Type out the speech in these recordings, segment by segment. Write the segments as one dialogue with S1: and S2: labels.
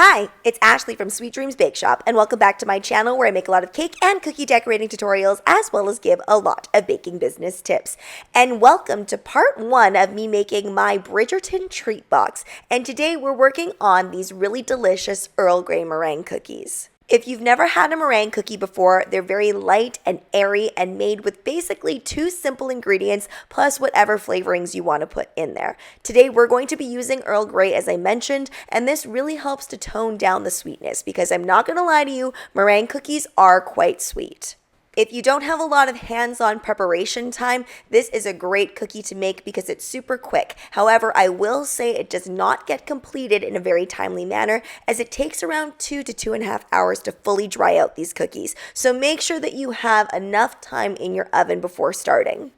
S1: Hi, it's Ashley from Sweet Dreams Bake Shop, and welcome back to my channel where I make a lot of cake and cookie decorating tutorials as well as give a lot of baking business tips. And welcome to part 1 of me making my Bridgerton treat box. And today we're working on these really delicious Earl Grey meringue cookies. If you've never had a meringue cookie before, they're very light and airy and made with basically 2 simple ingredients plus whatever flavorings you want to put in there. Today we're going to be using Earl Grey as I mentioned, and this really helps to tone down the sweetness because I'm not going to lie to you, meringue cookies are quite sweet. If you don't have a lot of hands-on preparation time, this is a great cookie to make because it's super quick. However, I will say it does not get completed in a very timely manner as it takes around 2 to 2.5 hours to fully dry out these cookies. So make sure that you have enough time in your oven before starting.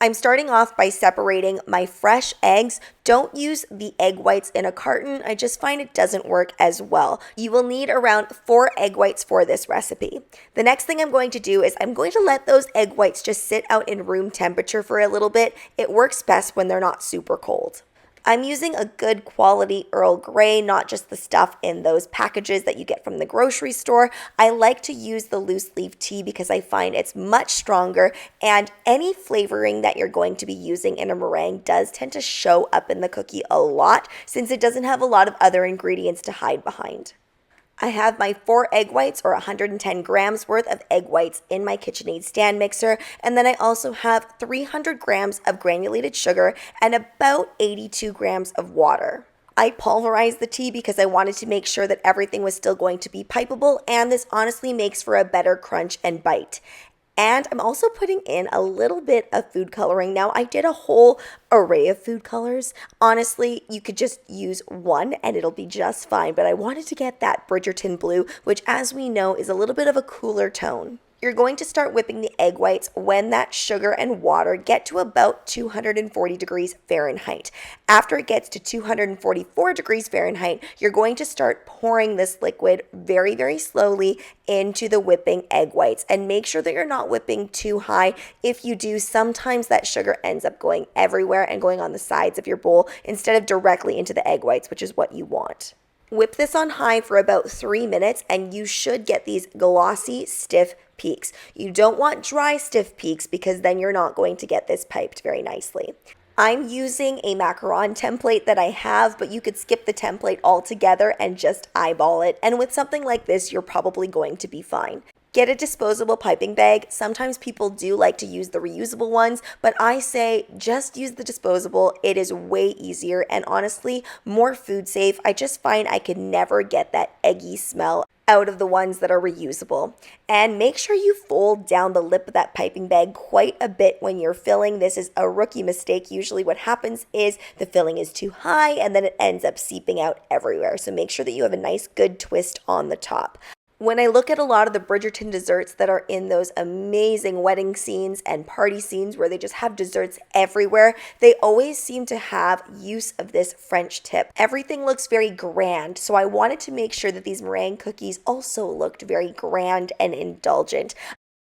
S1: I'm starting off by separating my fresh eggs. Don't use the egg whites in a carton. I just find it doesn't work as well. You will need around 4 egg whites for this recipe. The next thing I'm going to do is I'm going to let those egg whites just sit out in room temperature for a little bit. It works best when they're not super cold. I'm using a good quality Earl Grey, not just the stuff in those packages that you get from the grocery store. I like to use the loose leaf tea because I find it's much stronger, and any flavoring that you're going to be using in a meringue does tend to show up in the cookie a lot since it doesn't have a lot of other ingredients to hide behind. I have my 4 egg whites or 110 grams worth of egg whites in my KitchenAid stand mixer, and then I also have 300 grams of granulated sugar and about 82 grams of water. I pulverized the tea because I wanted to make sure that everything was still going to be pipeable, and this honestly makes for a better crunch and bite. And I'm also putting in a little bit of food coloring. Now, I did a whole array of food colors. Honestly, you could just use one and it'll be just fine. But I wanted to get that Bridgerton blue, which as we know is a little bit of a cooler tone. You're going to start whipping the egg whites when that sugar and water get to about 240 degrees Fahrenheit. After it gets to 244 degrees Fahrenheit, you're going to start pouring this liquid very, very slowly into the whipping egg whites. And make sure that you're not whipping too high. If you do, sometimes that sugar ends up going everywhere and going on the sides of your bowl instead of directly into the egg whites, which is what you want. Whip this on high for about 3 minutes and you should get these glossy, stiff peaks. You don't want dry, stiff peaks because then you're not going to get this piped very nicely. I'm using a macaron template that I have, but you could skip the template altogether and just eyeball it. And with something like this, you're probably going to be fine. Get a disposable piping bag. Sometimes people do like to use the reusable ones, but I say just use the disposable. It is way easier and honestly more food safe. I just find I could never get that eggy smell out of the ones that are reusable. And make sure you fold down the lip of that piping bag quite a bit when you're filling. This is a rookie mistake. Usually what happens is the filling is too high and then it ends up seeping out everywhere. So make sure that you have a nice good twist on the top. When I look at a lot of the Bridgerton desserts that are in those amazing wedding scenes and party scenes where they just have desserts everywhere, they always seem to have use of this French tip. Everything looks very grand, so I wanted to make sure that these meringue cookies also looked very grand and indulgent.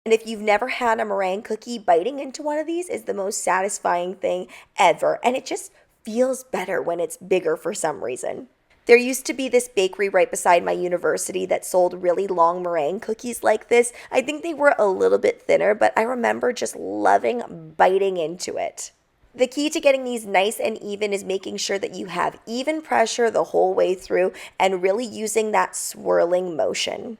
S1: And if you've never had a meringue cookie, biting into one of these is the most satisfying thing ever, and it just feels better when it's bigger for some reason. There used to be this bakery right beside my university that sold really long meringue cookies like this. I think they were a little bit thinner, but I remember just loving biting into it. The key to getting these nice and even is making sure that you have even pressure the whole way through and really using that swirling motion.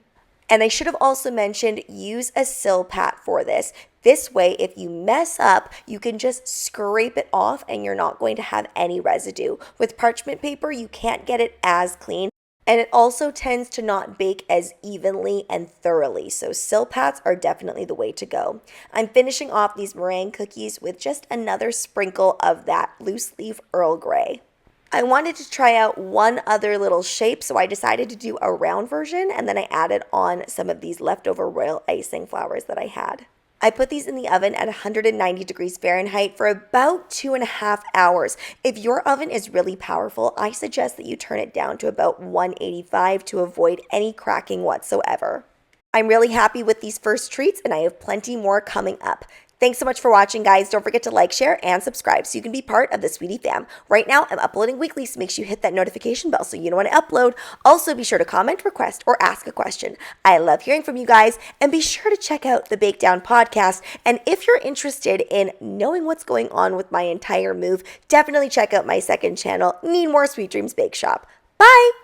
S1: And I should have also mentioned use a sill pat for this. This way, if you mess up, you can just scrape it off and you're not going to have any residue. With parchment paper, you can't get it as clean, and it also tends to not bake as evenly and thoroughly. So sill pats are definitely the way to go. I'm finishing off these meringue cookies with just another sprinkle of that loose leaf Earl Grey. I wanted to try out one other little shape, so I decided to do a round version, and then I added on some of these leftover royal icing flowers that I had. I put these in the oven at 190 degrees Fahrenheit for about 2.5 hours. If your oven is really powerful, I suggest that you turn it down to about 185 to avoid any cracking whatsoever. I'm really happy with these first treats and I have plenty more coming up. Thanks so much for watching, guys. Don't forget to like, share, and subscribe so you can be part of the Sweetie fam. Right now, I'm uploading weekly, so make sure you hit that notification bell so you know when I upload. Also, be sure to comment, request, or ask a question. I love hearing from you guys, and be sure to check out the Bake Down podcast. And if you're interested in knowing what's going on with my entire move, definitely check out my second channel, Need More Sweet Dreams Bake Shop. Bye!